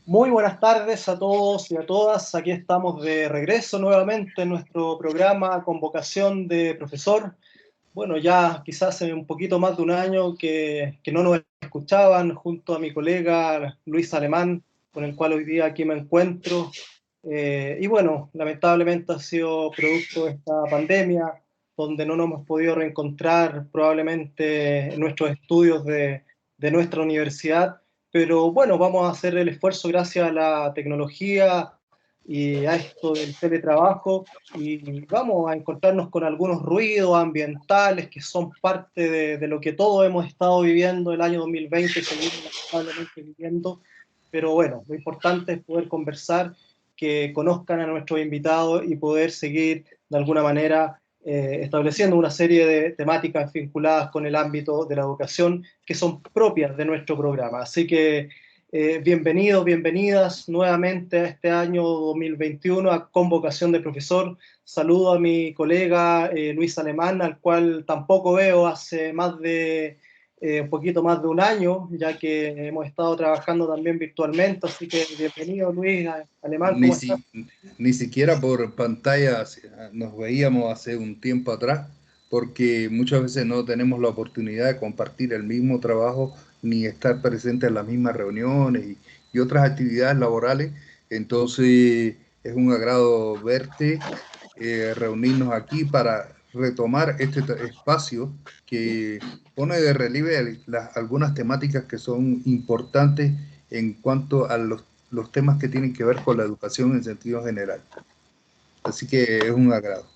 Muy buenas tardes a todos y a todas. Aquí estamos de regreso nuevamente en nuestro programa Convocación de Profesor. Bueno, ya quizás hace un poquito más de un año que no nos escuchaban, junto a mi colega Luis Alemán, con el cual hoy día aquí me encuentro. Y bueno, lamentablemente ha sido producto de esta pandemia, donde no nos hemos podido reencontrar probablemente en nuestros estudios de nuestra universidad, pero bueno, vamos a hacer el esfuerzo gracias a la tecnología y a esto del teletrabajo y vamos a encontrarnos con algunos ruidos ambientales que son parte de lo que todos hemos estado viviendo el año 2020 y seguimos lamentablemente viviendo, pero bueno, lo importante es poder conversar, que conozcan a nuestros invitados y poder seguir de alguna manera estableciendo una serie de temáticas vinculadas con el ámbito de la educación que son propias de nuestro programa. Así que bienvenidos, bienvenidas nuevamente a este año 2021 a Convocación de Profesor. Saludo a mi colega Luis Alemán, al cual tampoco veo hace un poquito más de un año, ya que hemos estado trabajando también virtualmente. Así que bienvenido Luis Alemán, Ni, ¿cómo estás? si- Ni siquiera por pantalla nos veíamos hace un tiempo atrás, porque muchas veces no tenemos la oportunidad de compartir el mismo trabajo ni estar presentes en las mismas reuniones y otras actividades laborales. Entonces es un agrado verte, reunirnos aquí para retomar este espacio que pone de relieve algunas temáticas que son importantes en cuanto a los temas que tienen que ver con la educación en sentido general. Así que es un agrado.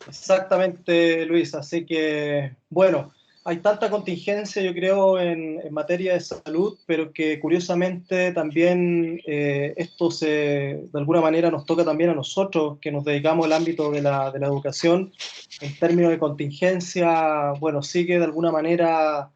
Exactamente, Luis. Así que, bueno, hay tanta contingencia, yo creo, en materia de salud, pero que curiosamente también de alguna manera nos toca también a nosotros, que nos dedicamos al ámbito de la educación. En términos de contingencia, bueno, sigue de alguna manera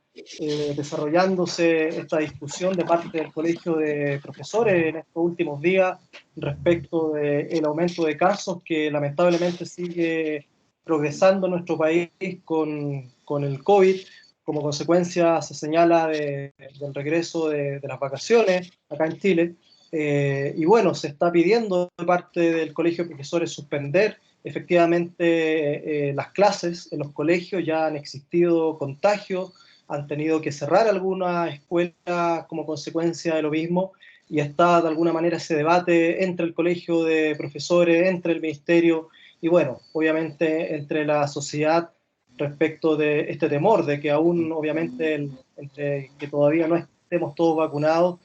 desarrollándose esta discusión de parte del Colegio de Profesores en estos últimos días respecto del aumento de casos que lamentablemente sigue progresando en nuestro país con el COVID. Como consecuencia, se señala del regreso de las vacaciones acá en Chile. Y bueno, se está pidiendo de parte del Colegio de Profesores suspender efectivamente las clases en los colegios. Ya han existido contagios, han tenido que cerrar algunas escuelas como consecuencia de lo mismo, y está de alguna manera ese debate entre el Colegio de Profesores, entre el Ministerio y bueno, obviamente entre la sociedad respecto de este temor de que aún obviamente entre que todavía no estemos todos vacunados,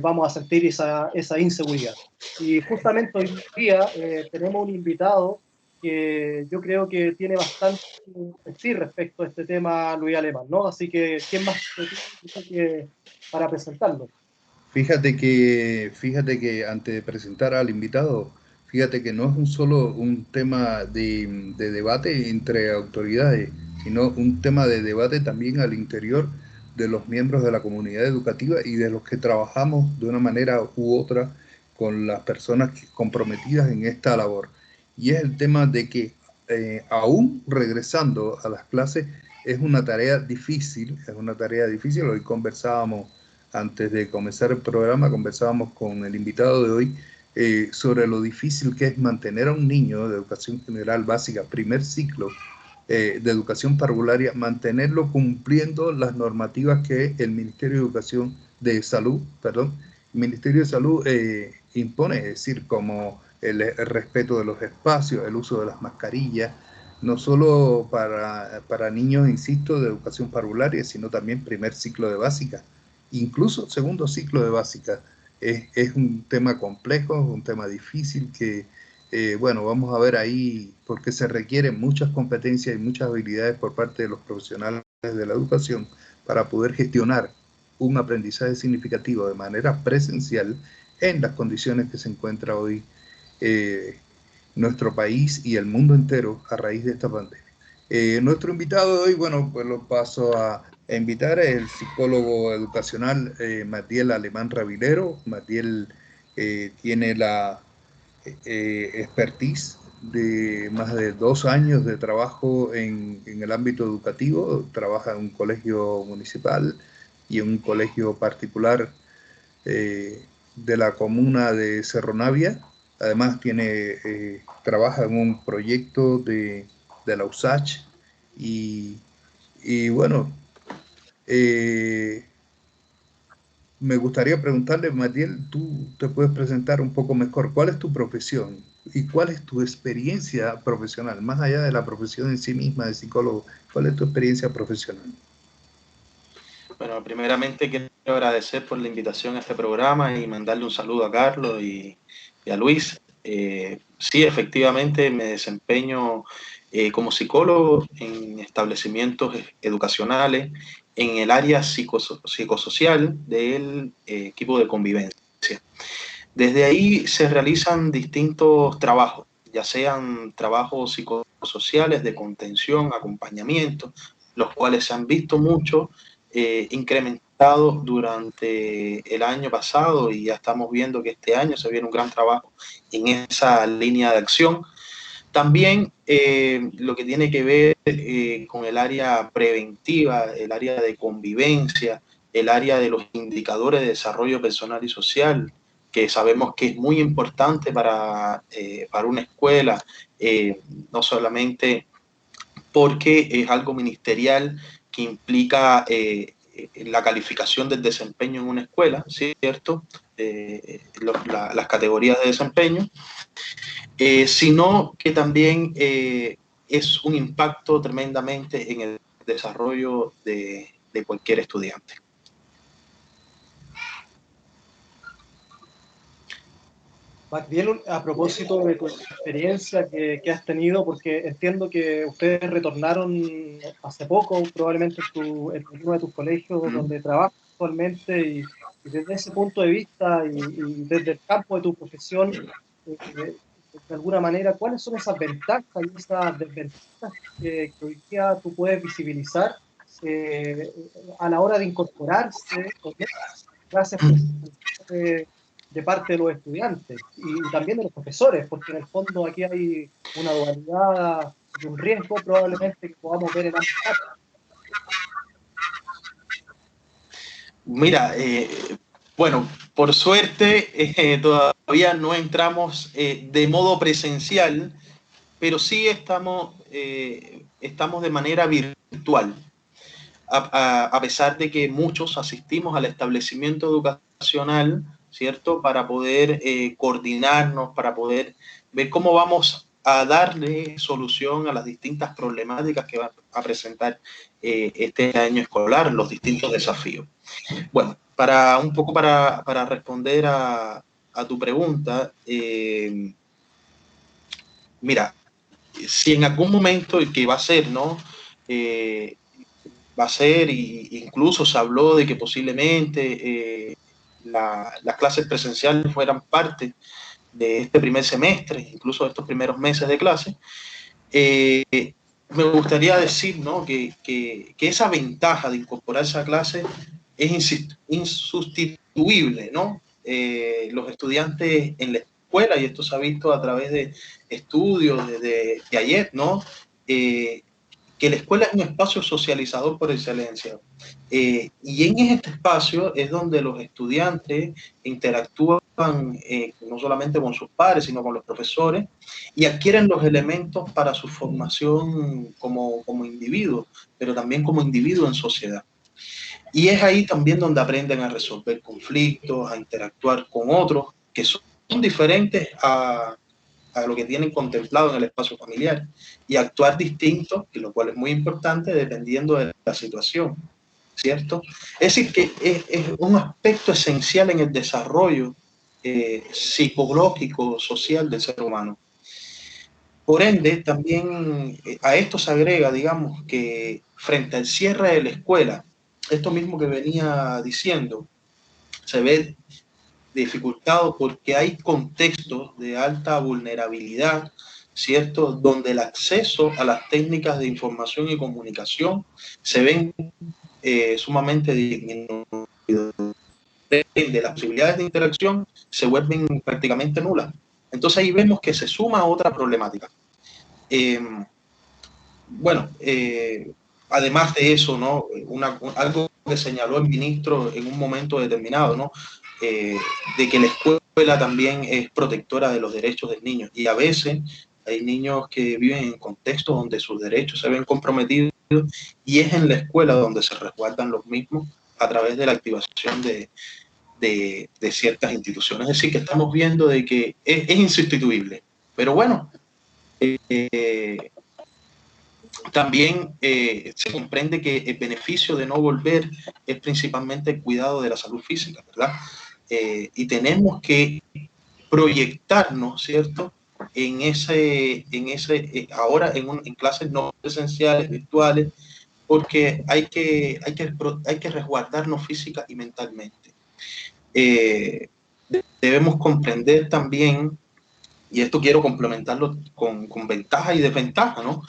vamos a sentir esa inseguridad. Y justamente hoy día tenemos un invitado que yo creo que tiene bastante que decir respecto a este tema, Luis Alemán, ¿no? Así que, ¿quién más que para presentarlo? Fíjate que antes de presentar al invitado, fíjate que no es solo un tema de debate entre autoridades, sino un tema de debate también al interior de los miembros de la comunidad educativa y de los que trabajamos de una manera u otra con las personas comprometidas en esta labor. Y es el tema de que aún regresando a las clases es una tarea difícil, es una tarea difícil. Hoy conversábamos antes de comenzar el programa, conversábamos con el invitado de hoy sobre lo difícil que es mantener a un niño de educación general básica, primer ciclo de educación parvularia, mantenerlo cumpliendo las normativas que el Ministerio de Educación de Salud, perdón, el Ministerio de Salud impone, es decir, como el respeto de los espacios, el uso de las mascarillas, no solo para niños, insisto, de educación parvularia, sino también primer ciclo de básica, incluso segundo ciclo de básica. Es un tema complejo, es un tema difícil que, bueno, vamos a ver ahí porque se requieren muchas competencias y muchas habilidades por parte de los profesionales de la educación para poder gestionar un aprendizaje significativo de manera presencial en las condiciones que se encuentra hoy eh, nuestro país y el mundo entero a raíz de esta pandemia. Nuestro invitado de hoy, bueno, pues lo paso a invitar, es el psicólogo educacional Matiel Alemán Ravilero. Matiel tiene la expertise de más de 2 años de trabajo en el ámbito educativo, trabaja en un colegio municipal y en un colegio particular eh, de la comuna de Cerro Navia. Además trabaja en un proyecto de la USACH y bueno, eh, me gustaría preguntarle, Matiel, tú te puedes presentar un poco mejor. ¿Cuál es tu profesión y cuál es tu experiencia profesional? Más allá de la profesión en sí misma de psicólogo, ¿cuál es tu experiencia profesional? Bueno, primeramente quiero agradecer por la invitación a este programa y mandarle un saludo a Carlos y a Luis. Sí, efectivamente me desempeño como psicólogo en establecimientos educacionales en el área psicosocial del equipo de convivencia. Desde ahí se realizan distintos trabajos, ya sean trabajos psicosociales de contención, acompañamiento, los cuales se han visto mucho incrementados durante el año pasado y ya estamos viendo que este año se viene un gran trabajo en esa línea de acción. También lo que tiene que ver con el área preventiva, el área de convivencia, el área de los indicadores de desarrollo personal y social, que sabemos que es muy importante para una escuela, no solamente porque es algo ministerial que implica la calificación del desempeño en una escuela, ¿cierto? Las categorías de desempeño, sino que también es un impacto tremendamente en el desarrollo de cualquier estudiante. Magdiel, a propósito de tu experiencia que has tenido, porque entiendo que ustedes retornaron hace poco, probablemente en uno de tus colegios donde trabajas actualmente, y desde ese punto de vista y desde el campo de tu profesión, de alguna manera, ¿cuáles son esas ventajas y esas desventajas que hoy día tú puedes visibilizar eh, a la hora de incorporarse con clases presenciales de parte de los estudiantes y también de los profesores, porque en el fondo aquí hay una dualidad y un riesgo probablemente que podamos ver en ambas partes? Mira, bueno, por suerte todavía no entramos de modo presencial, pero sí estamos de manera virtual. A pesar de que muchos asistimos al establecimiento educacional, ¿cierto? Para poder coordinarnos, para poder ver cómo vamos a darle solución a las distintas problemáticas que va a presentar este año escolar, los distintos desafíos. Bueno, para responder a tu pregunta, mira, si en algún momento, y que va a ser, ¿no? Va a ser, y incluso se habló de que posiblemente las clases presenciales fueran parte de este primer semestre, incluso de estos primeros meses de clase. Me gustaría decir, ¿no? que esa ventaja de incorporarse a clase es insustituible, ¿no? Los estudiantes en la escuela, y esto se ha visto a través de estudios de ayer, ¿no? Que la escuela es un espacio socializador por excelencia. Y en este espacio es donde los estudiantes interactúan no solamente con sus padres, sino con los profesores, y adquieren los elementos para su formación como individuo, pero también como individuo en sociedad. Y es ahí también donde aprenden a resolver conflictos, a interactuar con otros que son diferentes a lo que tienen contemplado en el espacio familiar y actuar distinto, y lo cual es muy importante dependiendo de la situación, ¿cierto? Es decir, que es un aspecto esencial en el desarrollo psicológico, social del ser humano. Por ende, también a esto se agrega, digamos, que frente al cierre de la escuela, esto mismo que venía diciendo, se ve dificultado porque hay contextos de alta vulnerabilidad, ¿cierto? Donde el acceso a las técnicas de información y comunicación se ven sumamente disminuidos. De las posibilidades de interacción se vuelven prácticamente nulas. Entonces ahí vemos que se suma otra problemática. Bueno, además de eso, ¿no? Algo que señaló el ministro en un momento determinado, ¿no? de que la escuela también es protectora de los derechos del niño. Y a veces hay niños que viven en contextos donde sus derechos se ven comprometidos y es en la escuela donde se resguardan los mismos a través de la activación de ciertas instituciones. Es decir, que estamos viendo de que es insustituible. Pero bueno, también se comprende que el beneficio de no volver es principalmente el cuidado de la salud física, ¿verdad? Y tenemos que proyectarnos, ¿cierto? Ahora en clases no presenciales, virtuales, porque hay que resguardarnos física y mentalmente. Debemos comprender también, y esto quiero complementarlo con ventaja y desventaja, ¿no?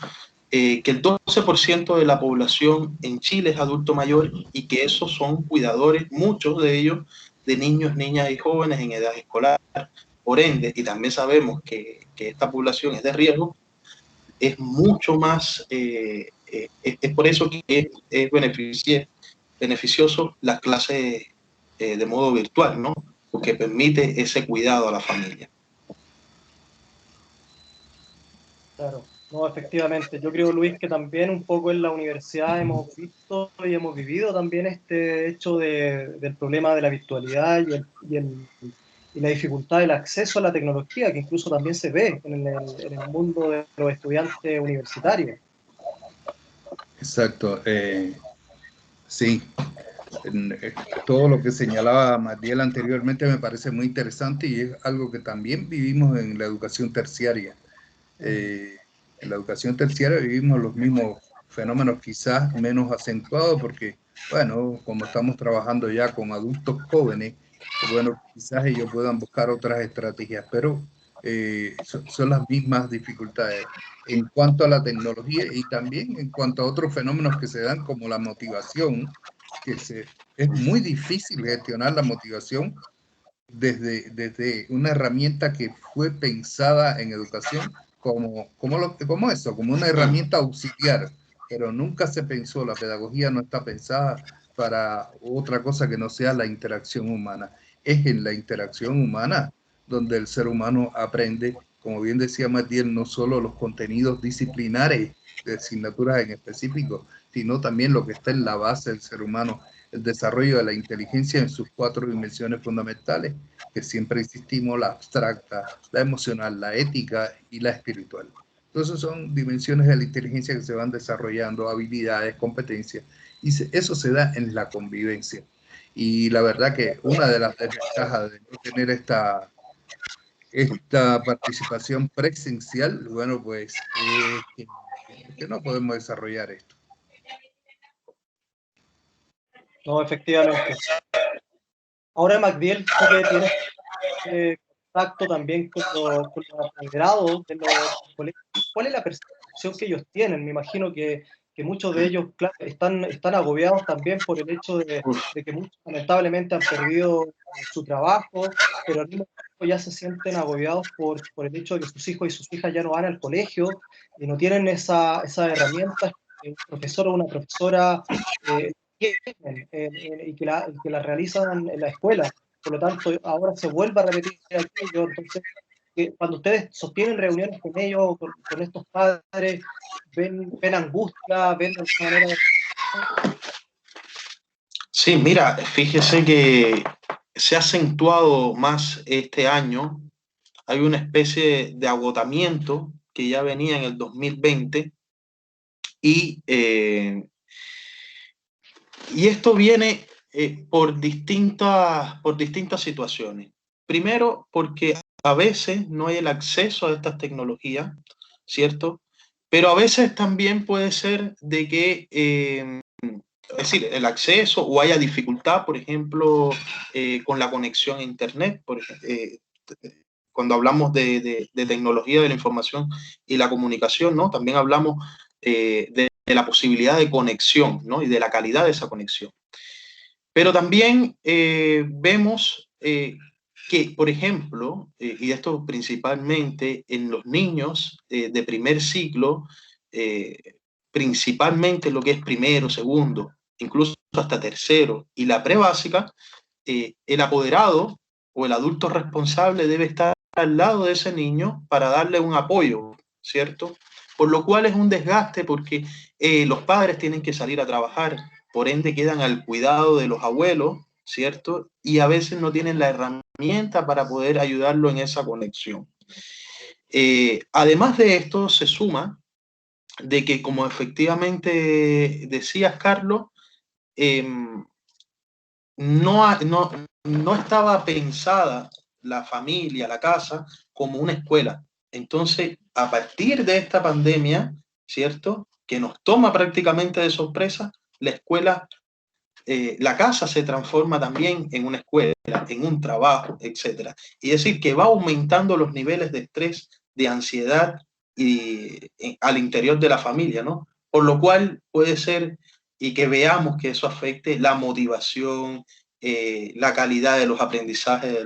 Que el 12% de la población en Chile es adulto mayor y que esos son cuidadores, muchos de ellos, de niños, niñas y jóvenes en edad escolar. Por ende, y también sabemos que esta población es de riesgo, es mucho más, es por eso que es beneficioso las clases de modo virtual, ¿no? Porque permite ese cuidado a la familia. Claro, no, efectivamente. Yo creo, Luis, que también un poco en la universidad hemos visto y hemos vivido también este hecho del problema de la virtualidad y la dificultad del acceso a la tecnología, que incluso también se ve en el mundo de los estudiantes universitarios. Exacto. Sí, todo lo que señalaba Matiel anteriormente me parece muy interesante y es algo que también vivimos en la educación terciaria. En la educación terciaria vivimos los mismos fenómenos, quizás menos acentuados, porque, bueno, como estamos trabajando ya con adultos jóvenes, bueno, quizás ellos puedan buscar otras estrategias, pero son las mismas dificultades en cuanto a la tecnología y también en cuanto a otros fenómenos que se dan, como la motivación, es muy difícil gestionar la motivación desde una herramienta que fue pensada en educación como eso, como una herramienta auxiliar, pero nunca se pensó, la pedagogía no está pensada para otra cosa que no sea la interacción humana. Es en la interacción humana donde el ser humano aprende, como bien decía Matiel, no solo los contenidos disciplinares de asignaturas en específico, sino también lo que está en la base del ser humano, el desarrollo de la inteligencia en sus 4 dimensiones fundamentales, que siempre insistimos, la abstracta, la emocional, la ética y la espiritual. Entonces son dimensiones de la inteligencia que se van desarrollando, habilidades, competencias, y eso se da en la convivencia. Y la verdad que una de las desventajas de no tener esta participación presencial, bueno, pues que no podemos desarrollar esto. No, efectivamente. Ahora, Magdiel, tú que tienes contacto también con los apoderados de los colegios, ¿cuál es la percepción que ellos tienen? Me imagino que muchos de ellos, claro, están agobiados también por el hecho de que muchos lamentablemente han perdido su trabajo, pero al mismo tiempo ya se sienten agobiados por el hecho de que sus hijos y sus hijas ya no van al colegio y no tienen esas herramientas que un profesor o una profesora tienen, y que la realizan en la escuela. Por lo tanto, ahora se vuelve a repetir aquello. Entonces, cuando ustedes sostienen reuniones con ellos, con estos padres, ven angustia, ven de alguna manera. Sí, mira, fíjese que se ha acentuado más este año. Hay una especie de agotamiento que ya venía en el 2020 y esto viene por distintas situaciones. Primero, porque a veces no hay el acceso a estas tecnologías, ¿cierto? Pero a veces también puede ser de que, es decir, el acceso o haya dificultad, por ejemplo, con la conexión a Internet, cuando hablamos de tecnología de la información y la comunicación, ¿no? También hablamos de la posibilidad de conexión, ¿no? Y de la calidad de esa conexión. Pero también vemos que, por ejemplo, y esto principalmente en los niños de primer ciclo, principalmente lo que es primero, segundo, incluso hasta tercero y la prebásica, el apoderado o el adulto responsable debe estar al lado de ese niño para darle un apoyo, ¿cierto? Por lo cual es un desgaste porque los padres tienen que salir a trabajar, por ende quedan al cuidado de los abuelos, ¿cierto? Y a veces no tienen la herramienta para poder ayudarlo en esa conexión. Además de esto, se suma de que, como efectivamente decías, Carlos, no estaba pensada la familia, la casa, como una escuela. Entonces, a partir de esta pandemia, ¿cierto? Que nos toma prácticamente de sorpresa, la escuela, la casa se transforma también en una escuela, en un trabajo, etc. Y es decir, que va aumentando los niveles de estrés, de ansiedad al interior de la familia, ¿no? Por lo cual puede ser y que veamos que eso afecte la motivación, la calidad de los aprendizajes de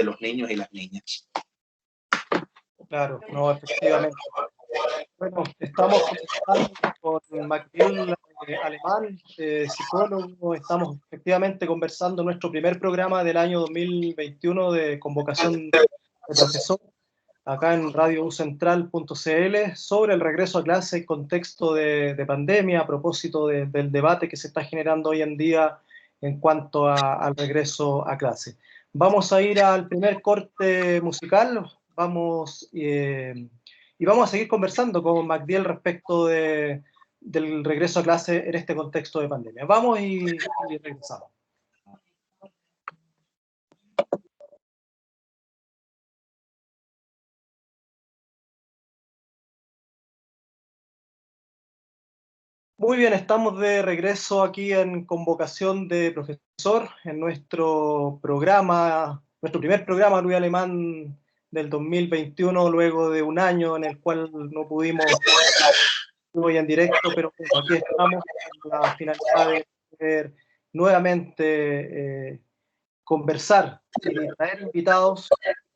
los niños y las niñas. Claro, no, efectivamente. Bueno, estamos conversando con Magdiel Alemán, psicólogo. Estamos efectivamente conversando nuestro primer programa del año 2021 de convocación de profesor, acá en radioucentral.cl, sobre el regreso a clase en contexto de pandemia, a propósito del debate que se está generando hoy en día en cuanto al regreso a clase. Vamos a ir al primer corte musical, y vamos a seguir conversando con Magdiel respecto del regreso a clase en este contexto de pandemia. Vamos y regresamos. Muy bien, estamos de regreso aquí en Convocación de Profesor, en nuestro programa, nuestro primer programa Luis Alemán del 2021, luego de un año en el cual no pudimos hoy en directo, pero aquí estamos con la finalidad de poder nuevamente conversar y traer invitados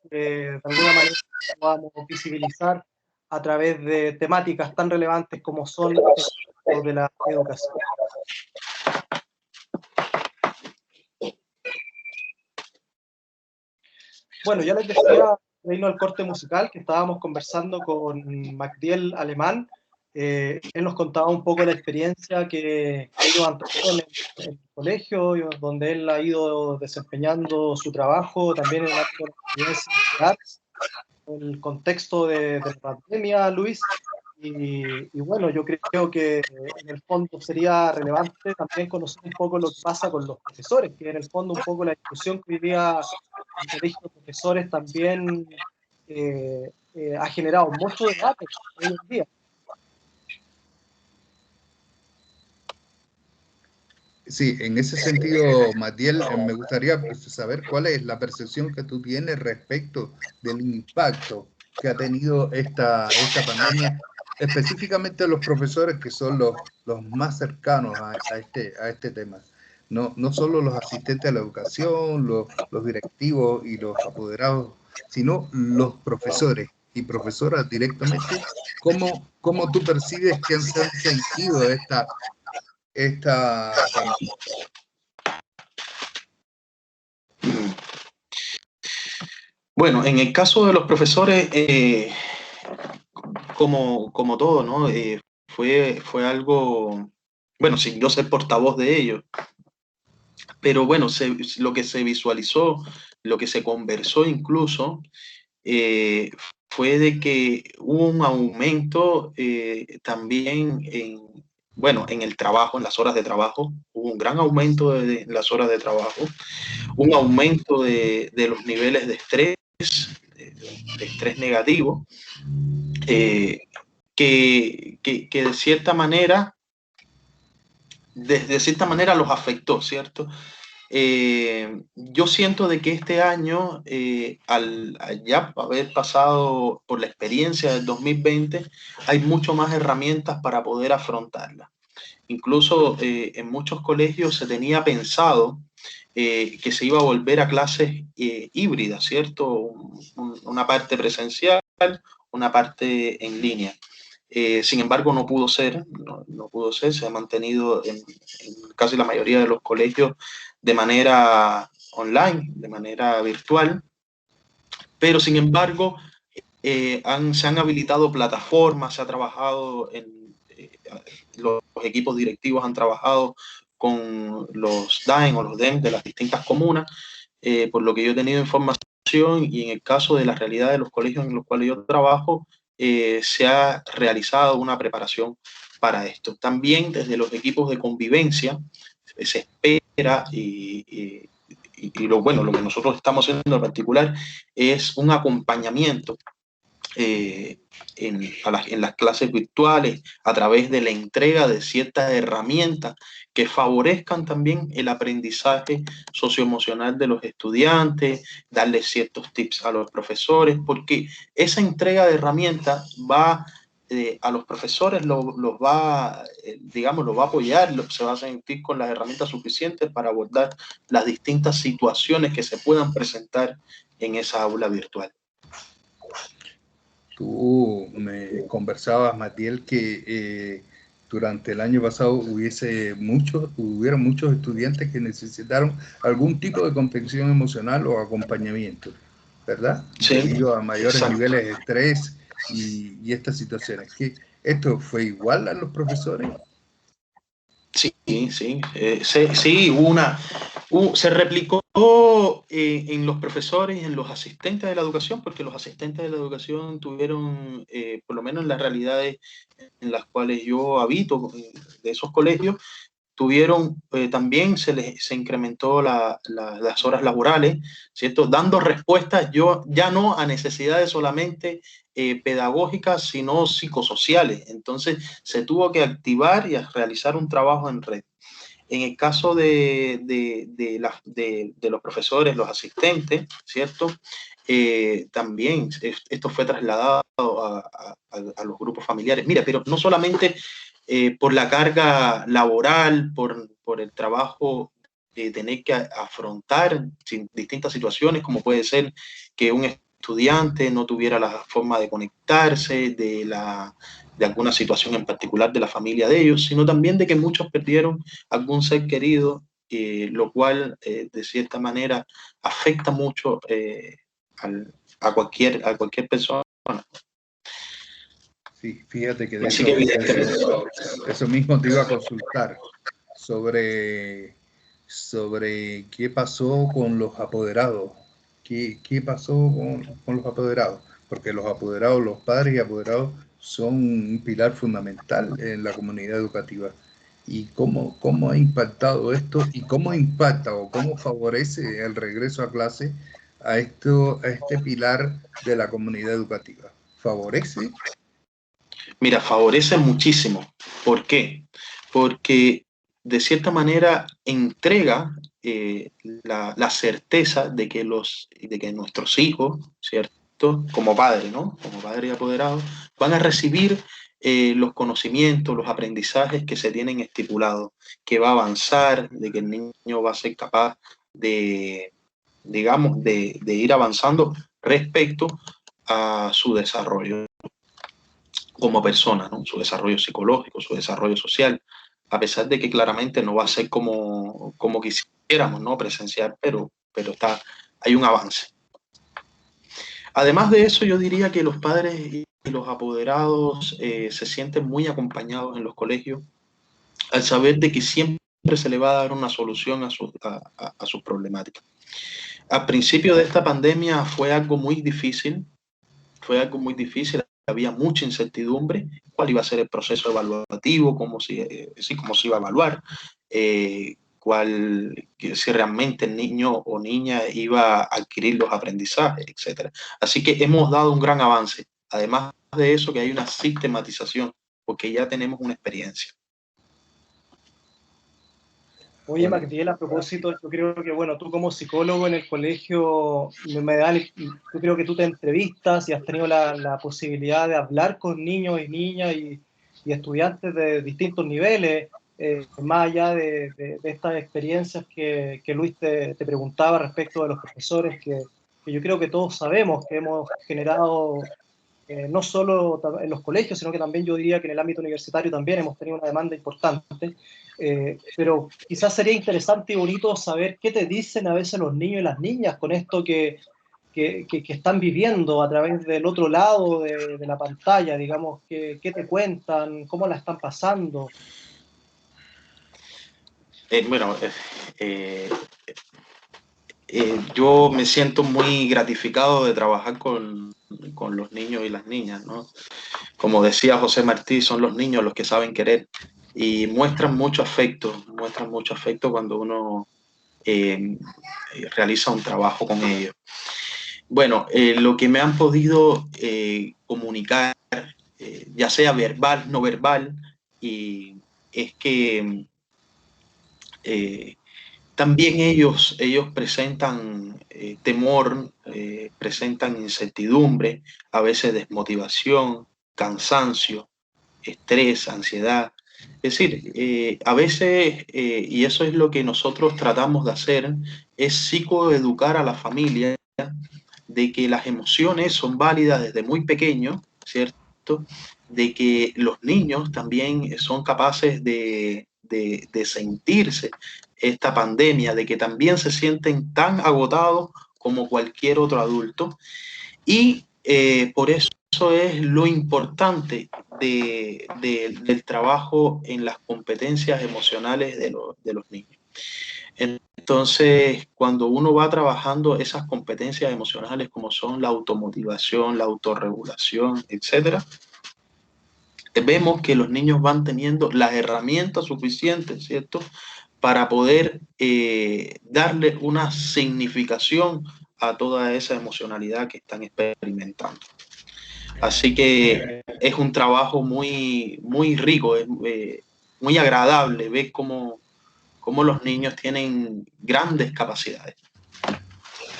de alguna manera que podamos visibilizar a través de temáticas tan relevantes como son de la educación. Bueno, ya les decía, reino al corte musical, que estábamos conversando con Magdiel Alemán. Él nos contaba un poco la experiencia que ellos han tenido en el colegio, donde él ha ido desempeñando su trabajo, también en el ámbito de la universidad, en el contexto de la pandemia, Luis. Y bueno, yo creo que en el fondo sería relevante también conocer un poco lo que pasa con los profesores, que en el fondo un poco la discusión que hoy día el colegio de profesores también ha generado mucho debate hoy en día. Sí, en ese sentido, Matiel, me gustaría saber cuál es la percepción que tú tienes respecto del impacto que ha tenido esta pandemia, específicamente los profesores que son los más cercanos a este tema. No solo los asistentes a la educación, los directivos y los apoderados, sino los profesores y profesoras directamente. ¿Cómo tú percibes que han sentido esta pandemia? Bueno, en el caso de los profesores, como todo, ¿no? Fue algo, bueno, sin yo ser portavoz de ellos, pero bueno, lo que se visualizó, lo que se conversó incluso, fue de que hubo un aumento también en el trabajo, en las horas de trabajo, hubo un gran aumento de las horas de trabajo, un aumento de los niveles de estrés negativo, que de cierta manera los afectó, ¿cierto? Yo siento de que este año, al ya haber pasado por la experiencia del 2020, hay mucho más herramientas para poder afrontarla. Incluso en muchos colegios se tenía pensado que se iba a volver a clases híbridas, ¿cierto? Una parte presencial, una parte en línea. Sin embargo, no pudo ser, no pudo ser, se ha mantenido en casi la mayoría de los colegios de manera online, de manera virtual, pero sin embargo se han habilitado plataformas, se ha trabajado los equipos directivos han trabajado con los DAEM o los DEM de las distintas comunas, por lo que yo he tenido información, y en el caso de la realidad de los colegios en los cuales yo trabajo, se ha realizado una preparación para esto. También desde los equipos de convivencia se espera lo que nosotros estamos haciendo en particular es un acompañamiento en las clases virtuales a través de la entrega de ciertas herramientas que favorezcan también el aprendizaje socioemocional de los estudiantes, darles ciertos tips a los profesores, porque esa entrega de herramientas va a los profesores los va, digamos, los va a apoyar, se va a sentir con las herramientas suficientes para abordar las distintas situaciones que se puedan presentar en esa aula virtual. Tú me conversabas, Matiel, que durante el año pasado hubieron muchos estudiantes que necesitaron algún tipo de contención emocional o acompañamiento, ¿verdad? Sí, debido a mayores exacto. niveles de estrés y estas situaciones. ¿Esto fue igual a los profesores? Sí, sí, se replicó en los profesores y en los asistentes de la educación, porque los asistentes de la educación tuvieron, por lo menos en las realidades en las cuales yo habito, de esos colegios, tuvieron, también se incrementó las horas laborales, ¿cierto? Dando respuestas ya no a necesidades solamente pedagógicas, sino psicosociales. Entonces, se tuvo que activar y realizar un trabajo en red. En el caso de los profesores, los asistentes, ¿cierto? También esto fue trasladado a los grupos familiares. Mira, pero no solamente por la carga laboral, por el trabajo de tener que afrontar distintas situaciones, como puede ser que un estudiante no tuviera la forma de conectarse, de alguna situación en particular de la familia de ellos, sino también de que muchos perdieron algún ser querido, lo cual de cierta manera afecta mucho a cualquier persona. Sí, fíjate que Así que eso mismo te iba a consultar sobre qué pasó con los apoderados. ¿Qué pasó con los apoderados? Porque los apoderados, los padres y apoderados son un pilar fundamental en la comunidad educativa. ¿Y cómo ha impactado esto? ¿Y cómo impacta o cómo favorece el regreso a clase a este pilar de la comunidad educativa? ¿Favorece? Mira, favorece muchísimo. ¿Por qué? Porque de cierta manera entrega la certeza de que nuestros hijos, ¿cierto? Como padres, ¿no? Como padres y apoderados, van a recibir los conocimientos, los aprendizajes que se tienen estipulados, que va a avanzar, de que el niño va a ser capaz de, digamos, de ir avanzando respecto a su desarrollo como persona, ¿no? Su desarrollo psicológico, su desarrollo social, a pesar de que claramente no va a ser como quisiéramos, ¿no? Presenciar, pero hay un avance. Además de eso, yo diría que los padres y los apoderados se sienten muy acompañados en los colegios al saber de que siempre se le va a dar una solución a sus problemáticas. Al principio de esta pandemia fue algo muy difícil, había mucha incertidumbre, cuál iba a ser el proceso evaluativo, cómo se iba a evaluar, si realmente el niño o niña iba a adquirir los aprendizajes, etc. Así que hemos dado un gran avance. Además de eso, que hay una sistematización, porque ya tenemos una experiencia. Oye, Magdiel, a propósito, yo creo que, bueno, tú como psicólogo en el colegio, yo creo que tú te entrevistas y has tenido la posibilidad de hablar con niños y niñas y estudiantes de distintos niveles, más allá de estas experiencias que Luis te preguntaba respecto de los profesores, que yo creo que todos sabemos que hemos generado no solo en los colegios, sino que también yo diría que en el ámbito universitario también hemos tenido una demanda importante. Pero quizás sería interesante y bonito saber qué te dicen a veces los niños y las niñas con esto que están viviendo a través del otro lado de la pantalla, digamos, qué te cuentan, cómo la están pasando. Bueno, yo me siento muy gratificado de trabajar con los niños y las niñas, ¿no? Como decía José Martí, son los niños los que saben querer y muestran mucho afecto cuando uno realiza un trabajo con ellos. Bueno, lo que me han podido comunicar, ya sea verbal, no verbal, y es que también ellos presentan temor, presentan incertidumbre, a veces desmotivación, cansancio, estrés, ansiedad. Es decir, a veces, y eso es lo que nosotros tratamos de hacer, es psicoeducar a la familia de que las emociones son válidas desde muy pequeños, ¿cierto? De que los niños también son capaces de sentirse esta pandemia, de que también se sienten tan agotados como cualquier otro adulto. Y por eso es lo importante del trabajo en las competencias emocionales de los niños. Entonces, cuando uno va trabajando esas competencias emocionales como son la automotivación, la autorregulación, etcétera, vemos que los niños van teniendo las herramientas suficientes, ¿cierto?, para poder darle una significación a toda esa emocionalidad que están experimentando. Así que es un trabajo muy, muy rico, muy agradable ver cómo los niños tienen grandes capacidades.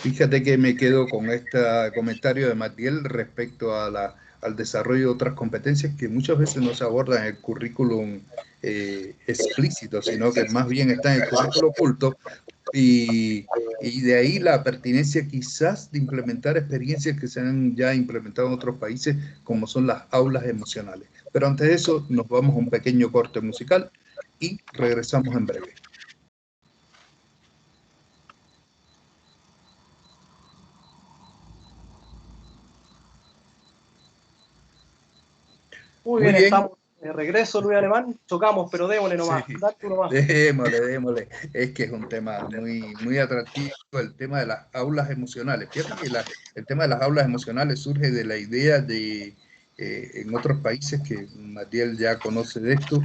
Fíjate que me quedo con este comentario de Matiel respecto a al desarrollo de otras competencias que muchas veces no se abordan en el currículum explícito, sino que más bien está en el currículo oculto, y de ahí la pertinencia quizás de implementar experiencias que se han ya implementado en otros países, como son las aulas emocionales. Pero antes de eso, nos vamos a un pequeño corte musical y regresamos en breve. Muy bien, estamos de regreso, Luis Alemán. Chocamos, pero démosle nomás. Sí, Date nomás. démosle. Es que es un tema muy, muy atractivo, el tema de las aulas emocionales. Fíjate que el tema de las aulas emocionales surge de la idea de, en otros países, que Matiel ya conoce de esto,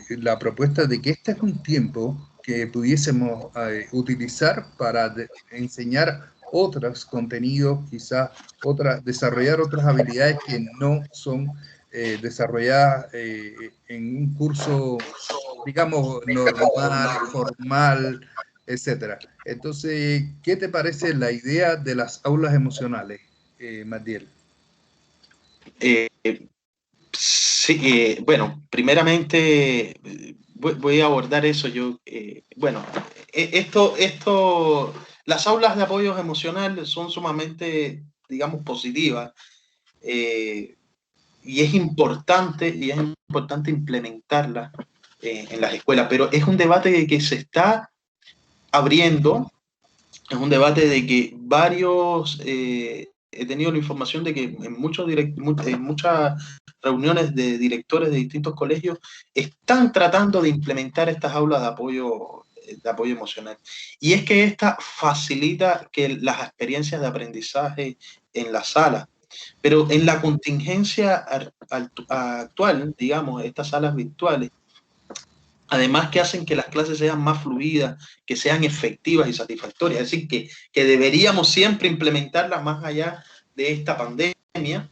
la propuesta de que este es un tiempo que pudiésemos utilizar para enseñar otros contenidos, quizás desarrollar otras habilidades que no son desarrolladas en un curso, digamos, normal, formal, etcétera. Entonces, ¿qué te parece la idea de las aulas emocionales, Matiel? Sí, bueno, primeramente voy a abordar eso. Bueno, las aulas de apoyo emocional son sumamente, digamos, positivas, eh, y es importante implementarlas en las escuelas, pero es un debate que se está abriendo. Es un debate de que he tenido la información de que en muchas reuniones de directores de distintos colegios están tratando de implementar estas aulas de apoyo emocional. Y es que esta facilita que las experiencias de aprendizaje en la sala, pero en la contingencia actual, digamos, estas salas virtuales, además que hacen que las clases sean más fluidas, que sean efectivas y satisfactorias. Es decir, que deberíamos siempre implementarlas más allá de esta pandemia.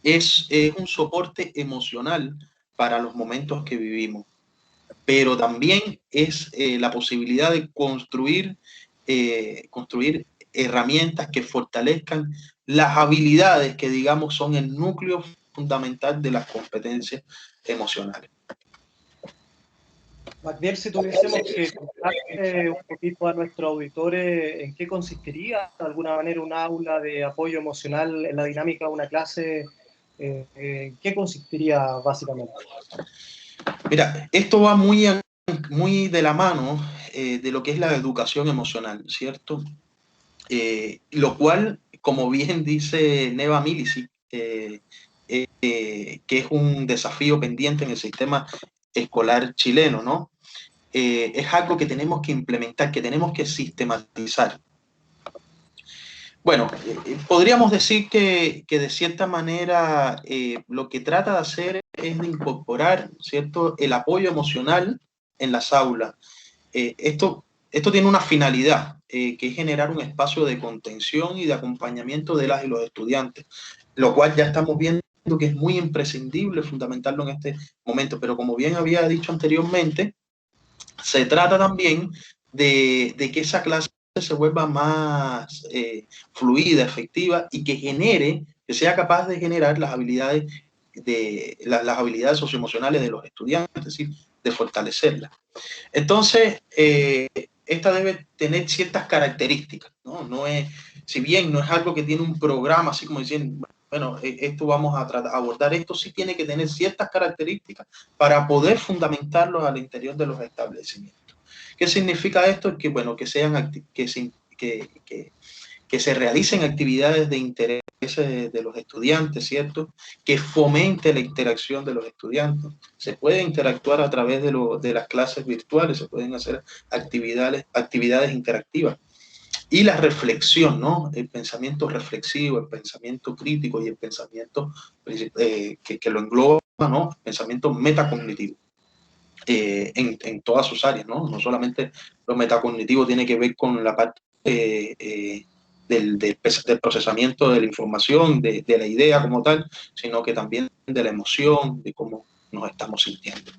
Es un soporte emocional para los momentos que vivimos, pero también es la posibilidad de construir herramientas que fortalezcan las habilidades que, digamos, son el núcleo fundamental de las competencias emocionales. Magdiel, si tuviésemos que contarle un poquito a nuestros auditores en qué consistiría de alguna manera un aula de apoyo emocional en la dinámica de una clase, ¿en qué consistiría básicamente? Mira, esto va muy de la mano de lo que es la educación emocional, ¿cierto? Lo cual, como bien dice Neva Milicic, que es un desafío pendiente en el sistema escolar chileno, ¿no? Es algo que tenemos que implementar, que tenemos que sistematizar. Bueno, podríamos decir que de cierta manera lo que trata de hacer es de incorporar, ¿cierto?, el apoyo emocional en las aulas. Esto tiene una finalidad, que es generar un espacio de contención y de acompañamiento de las y los estudiantes, lo cual ya estamos viendo que es muy imprescindible fundamentarlo en este momento. Pero como bien había dicho anteriormente, se trata también de que esa clase se vuelva más fluida, efectiva y que sea capaz de generar las habilidades las habilidades socioemocionales de los estudiantes, es decir, de fortalecerlas. Entonces, esta debe tener ciertas características, ¿no? Si bien no es algo que tiene un programa, así como diciendo, bueno, esto vamos a abordar, esto sí tiene que tener ciertas características para poder fundamentarlo al interior de los establecimientos. ¿Qué significa esto? Que, bueno, que se realicen actividades de interés de los estudiantes, ¿cierto? Que fomente la interacción de los estudiantes. Se puede interactuar a través de las clases virtuales, se pueden hacer actividades interactivas. Y la reflexión, ¿no? El pensamiento reflexivo, el pensamiento crítico y el pensamiento que lo engloba, ¿no? El pensamiento metacognitivo. En todas sus áreas, ¿no? No solamente lo metacognitivo tiene que ver con la parte del procesamiento de la información, de la idea como tal, sino que también de la emoción, de cómo nos estamos sintiendo.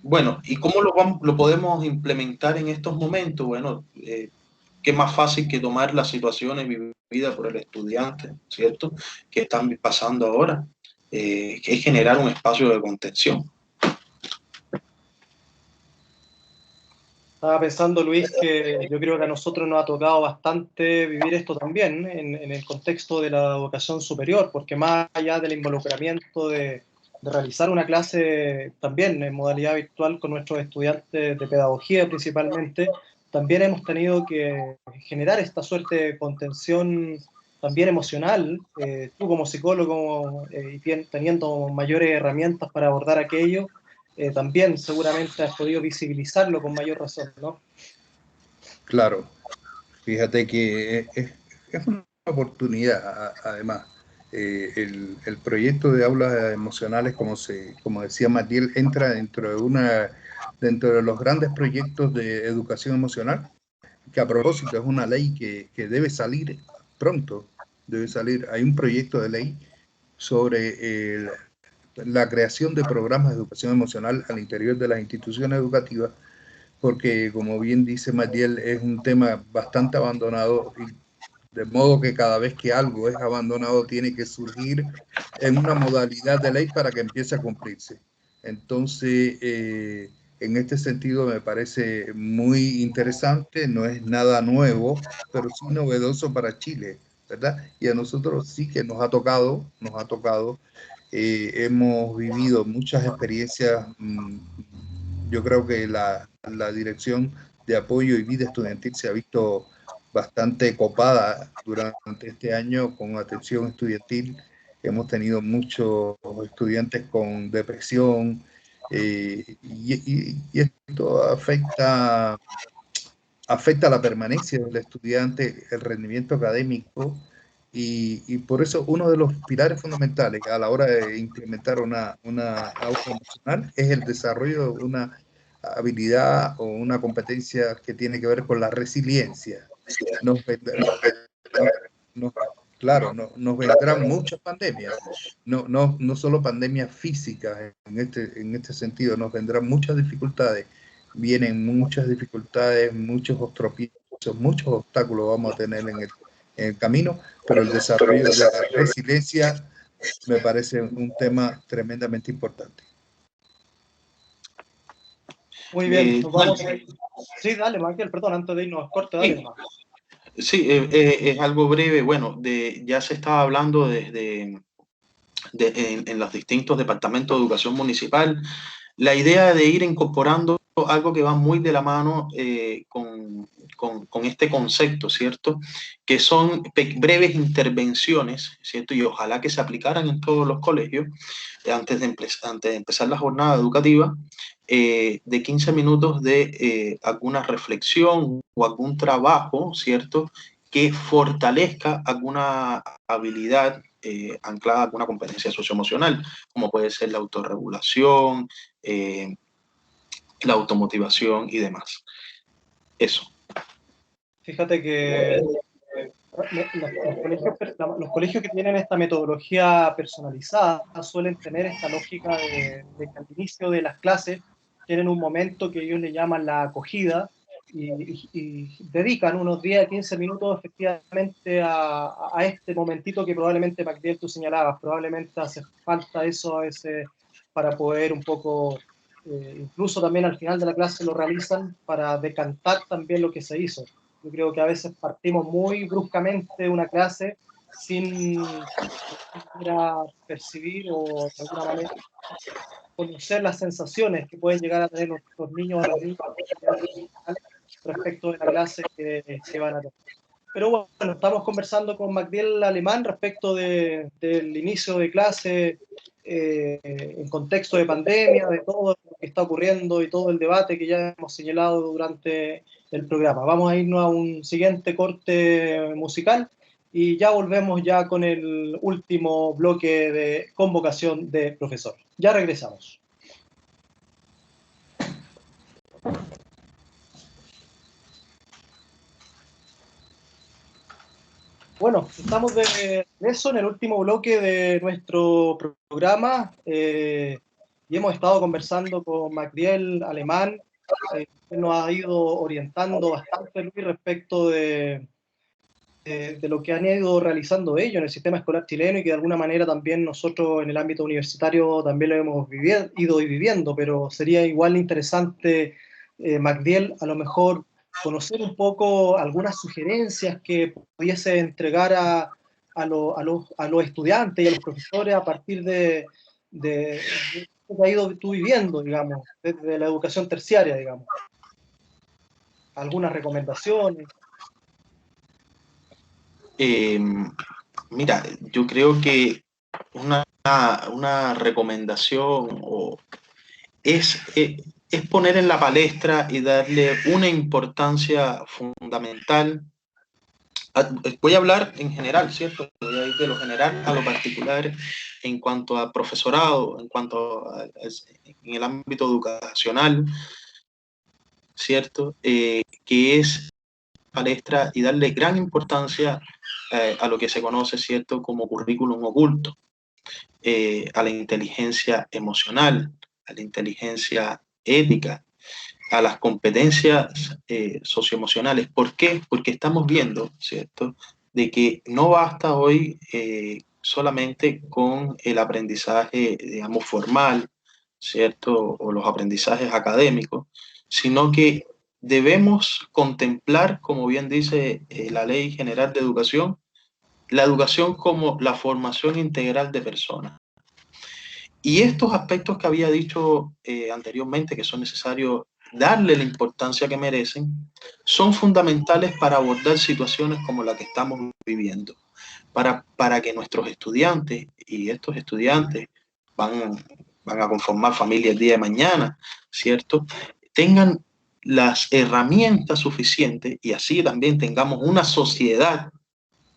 Bueno, ¿y cómo lo podemos implementar en estos momentos? Bueno, qué más fácil que tomar las situaciones vividas por el estudiante, ¿cierto? Que están pasando ahora, que es generar un espacio de contención. Estaba pensando, Luis, que yo creo que a nosotros nos ha tocado bastante vivir esto también en el contexto de la educación superior, porque más allá del involucramiento de realizar una clase también en modalidad virtual con nuestros estudiantes de pedagogía principalmente, también hemos tenido que generar esta suerte de contención también emocional, tú como psicólogo y teniendo mayores herramientas para abordar aquello, también seguramente has podido visibilizarlo con mayor razón, ¿no? Claro, fíjate que es una oportunidad, además. El proyecto de aulas emocionales, como decía Matiel, entra dentro de los grandes proyectos de educación emocional, que a propósito es una ley que debe salir pronto, debe salir. Hay un proyecto de ley sobre la creación de programas de educación emocional al interior de las instituciones educativas, porque como bien dice Matiel, es un tema bastante abandonado, y de modo que cada vez que algo es abandonado tiene que surgir en una modalidad de ley para que empiece a cumplirse. Entonces, en este sentido me parece muy interesante, no es nada nuevo, pero sí novedoso para Chile, ¿verdad? Y a nosotros sí que nos ha tocado, hemos vivido muchas experiencias. Yo creo que la Dirección de Apoyo y Vida Estudiantil se ha visto bastante copada durante este año con atención estudiantil. Hemos tenido muchos estudiantes con depresión, y esto afecta la permanencia del estudiante, el rendimiento académico, y por eso uno de los pilares fundamentales a la hora de implementar una aula emocional es el desarrollo de una habilidad o una competencia que tiene que ver con la resiliencia. Nos, nos, nos, claro, nos vendrán muchas pandemias, no solo pandemias físicas en este sentido, nos vendrán muchas dificultades, vienen muchas dificultades, muchos tropiezos, muchos obstáculos vamos a tener en el camino, pero el desarrollo de la resiliencia me parece un tema tremendamente importante. Muy bien, nos Bueno, vamos a ir. Sí, dale, Michael, perdón, antes de irnos, corte, dale sí, nomás. sí, es algo breve. Bueno, ya se estaba hablando en los distintos departamentos de educación municipal, la idea de ir incorporando algo que va muy de la mano con este concepto, ¿cierto? Que son breves intervenciones, ¿cierto? Y ojalá que se aplicaran en todos los colegios antes de empezar la jornada educativa, de 15 minutos de alguna reflexión o algún trabajo, ¿cierto? Que fortalezca alguna habilidad anclada a alguna competencia socioemocional, como puede ser la autorregulación, la automotivación y demás. Eso. Fíjate que los colegios que tienen esta metodología personalizada suelen tener esta lógica de que al inicio de las clases tienen un momento que ellos le llaman la acogida y dedican unos 10 a 15 minutos efectivamente a este momentito que probablemente, Magdiel, tú señalabas, probablemente hace falta eso a veces para poder un poco, incluso también al final de la clase lo realizan para decantar también lo que se hizo. Yo creo que a veces partimos muy bruscamente una clase sin percibir o de alguna manera conocer las sensaciones que pueden llegar a tener los niños o las niñas respecto de la clase que van a tener. Pero bueno, estamos conversando con Magdiel Alemán respecto del inicio de clase en contexto de pandemia, de todo lo que está ocurriendo y todo el debate que ya hemos señalado durante el programa. Vamos a irnos a un siguiente corte musical y ya volvemos ya con el último bloque de convocación de profesor. Ya regresamos. Bueno, estamos de eso en el último bloque de nuestro programa y hemos estado conversando con Magdiel Alemán, que nos ha ido orientando bastante, Luis, respecto de lo que han ido realizando ellos en el sistema escolar chileno y que de alguna manera también nosotros en el ámbito universitario también lo hemos ido viviendo, pero sería igual interesante, Magdiel, a lo mejor conocer un poco algunas sugerencias que pudiese entregar a los estudiantes y a los profesores a partir de lo que has ido tú viviendo, digamos, desde la educación terciaria, digamos. Algunas recomendaciones. Mira, yo creo que una recomendación es poner en la palestra y darle una importancia fundamental. Voy a hablar en general, ¿cierto? Voy a ir de lo general a lo particular en cuanto a profesorado, en el ámbito educacional, ¿cierto? Que es palestra y darle gran importancia a lo que se conoce, ¿cierto?, como currículum oculto, a la inteligencia emocional, a la inteligencia ética, a las competencias socioemocionales. ¿Por qué? Porque estamos viendo, ¿cierto?, de que no basta hoy solamente con el aprendizaje, digamos, formal, ¿cierto?, o los aprendizajes académicos, sino que debemos contemplar, como bien dice la Ley General de Educación, la educación como la formación integral de personas. Y estos aspectos que había dicho anteriormente, que son necesarios darle la importancia que merecen, son fundamentales para abordar situaciones como la que estamos viviendo, para que nuestros estudiantes, y estos estudiantes van a conformar familia el día de mañana, ¿cierto?, tengan las herramientas suficientes y así también tengamos una sociedad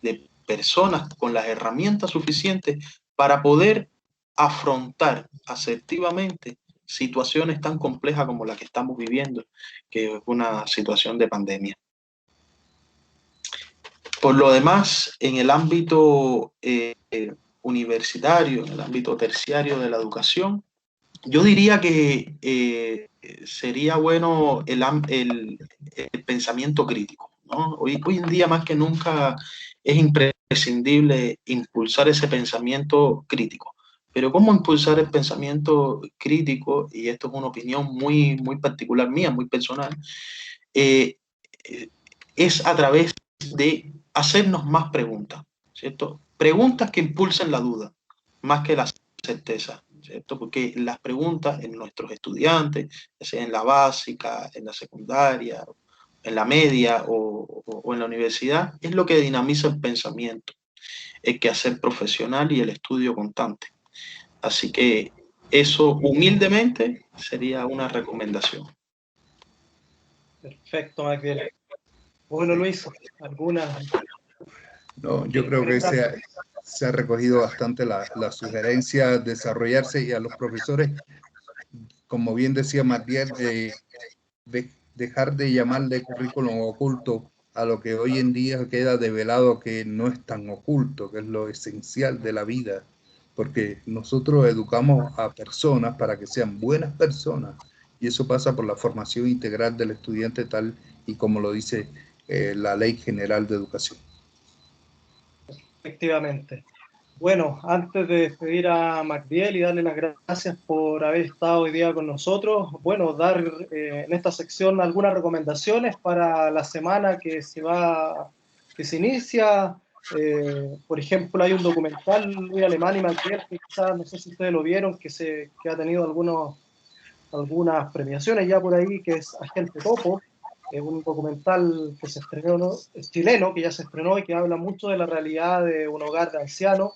de personas con las herramientas suficientes para poder afrontar asertivamente situaciones tan complejas como la que estamos viviendo, que es una situación de pandemia. Por lo demás, en el ámbito universitario, en el ámbito terciario de la educación, yo diría que sería bueno el pensamiento crítico, ¿no? Hoy en día más que nunca es imprescindible impulsar ese pensamiento crítico. pero cómo impulsar el pensamiento crítico, y esto es una opinión muy, muy particular mía, muy personal, eh, es a través de hacernos más preguntas, ¿cierto? Preguntas que impulsen la duda, más que la certeza, ¿cierto? Porque las preguntas en nuestros estudiantes, ya sea en la básica, en la secundaria, en la media o en la universidad, es lo que dinamiza el pensamiento, el quehacer profesional y el estudio constante. Así que eso humildemente sería una recomendación. Perfecto, Magdiel. Bueno, Sí. Luis, ¿alguna? No, yo creo que se ha recogido bastante la sugerencia, desarrollarse y a los profesores, como bien decía Magdiel, dejar de llamarle currículum oculto a lo que hoy en día queda develado que no es tan oculto, que es lo esencial de la vida, porque nosotros educamos a personas para que sean buenas personas y eso pasa por la formación integral del estudiante tal y como lo dice la Ley General de Educación. Efectivamente. Bueno, antes de despedir a Magdiel y darle las gracias por haber estado hoy día con nosotros, bueno, dar en esta sección algunas recomendaciones para la semana que se inicia. Por ejemplo, hay un documental, Luis Alemán y Magdiel, que quizás, no sé si ustedes lo vieron, que ha tenido algunas premiaciones ya por ahí, que es Agente Topo. Es un documental que se estrenó, ¿no? Es chileno, que ya se estrenó y que habla mucho de la realidad de un hogar de ancianos.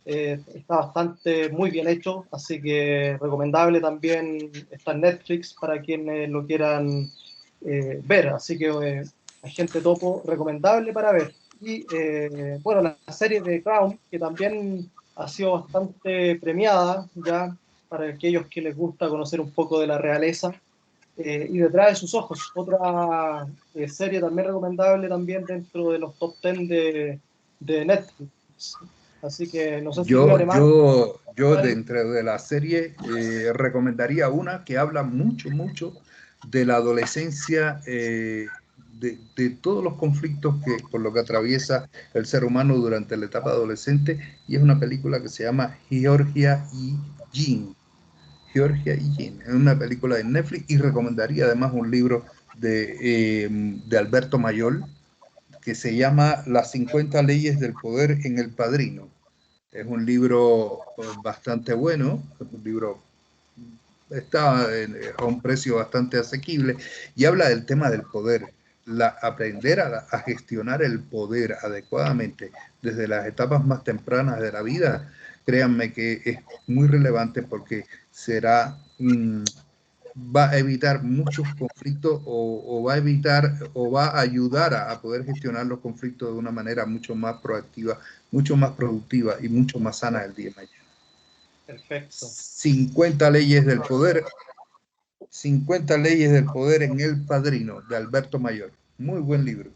Está bastante muy bien hecho, así que recomendable también, está en Netflix para quienes lo quieran ver. Así que Agente Topo, recomendable para ver. Y bueno, la serie de Crown, que también ha sido bastante premiada ya para aquellos que les gusta conocer un poco de la realeza. Y detrás de sus ojos, otra serie también recomendable también dentro de los top 10 de Netflix. Así que no sé si Luis Alemán... Yo dentro de la serie recomendaría una que habla mucho de la adolescencia, de todos los conflictos que, por lo que atraviesa el ser humano durante la etapa adolescente, y es una película que se llama Georgia y Jean. Georgia y Jean. Es una película de Netflix y recomendaría además un libro de Alberto Mayol que se llama Las 50 leyes del poder en El Padrino. Es un libro bastante bueno, es un libro está a un precio bastante asequible y habla del tema del poder, aprender a gestionar el poder adecuadamente desde las etapas más tempranas de la vida. Créanme que es muy relevante porque será va a evitar muchos conflictos o va a evitar o va a ayudar a poder gestionar los conflictos de una manera mucho más proactiva, mucho más productiva y mucho más sana el día de mañana. Perfecto. 50 leyes del poder, 50 leyes del poder en El Padrino, de Alberto Mayor. Muy buen libro.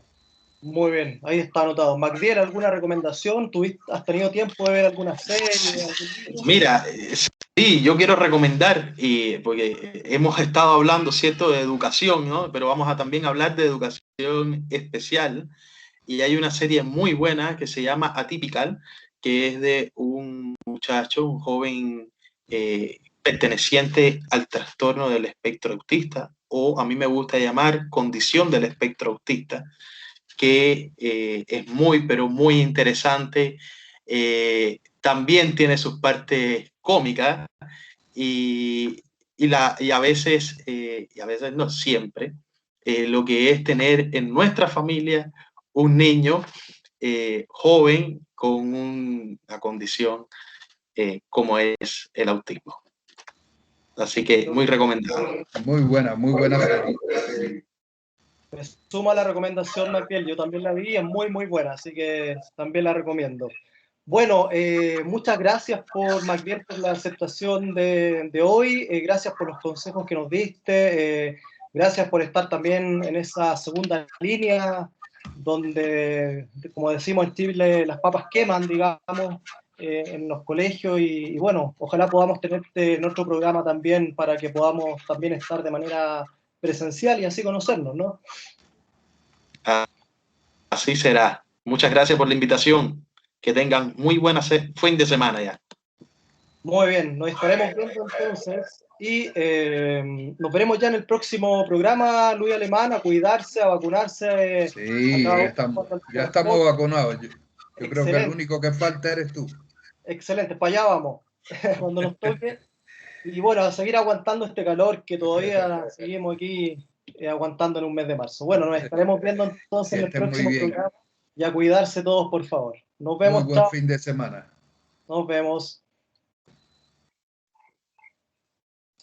Muy bien, ahí está anotado. Magdiel, ¿alguna recomendación? ¿Has tenido tiempo de ver alguna serie, algún libro? Mira, sí, yo quiero recomendar, porque hemos estado hablando, ¿cierto?, de educación, ¿no? Pero vamos a también hablar de educación especial. Y hay una serie muy buena que se llama Atypical, que es de un muchacho, un joven perteneciente al trastorno del espectro autista, o a mí me gusta llamar condición del espectro autista, que es muy, pero muy interesante. También tiene sus partes cómicas y a veces no siempre, lo que es tener en nuestra familia un niño joven con una condición como es el autismo. Así que muy recomendado. Muy buena serie. Me suma la recomendación, Magdiel. Yo también la vi, es muy, muy buena, así que también la recomiendo. Bueno, muchas gracias por Magdiel por la aceptación de hoy, gracias por los consejos que nos diste, gracias por estar también en esa segunda línea donde, como decimos en Chile, las papas queman, digamos, en los colegios y bueno, ojalá podamos tenerte en otro programa también para que podamos también estar de manera presencial y así conocernos, ¿no? Así será. Muchas gracias por la invitación. Que tengan muy buena fin de semana ya. Muy bien, nos estaremos viendo entonces y nos veremos ya en el próximo programa, Luis Alemán, a cuidarse, a vacunarse, a Sí, cada uno cuando el ya estamos transporte. vacunados. Yo creo que el Excelente, único que falta eres tú. excelente, para allá vamos, cuando nos toque. Y bueno, a seguir aguantando este calor que todavía seguimos aquí aguantando en un mes de marzo. Bueno, nos estaremos viendo entonces Que en el estés muy próximo bien. programa y a cuidarse todos, por favor. Nos Muy vemos, buen chao, fin de semana. nos vemos.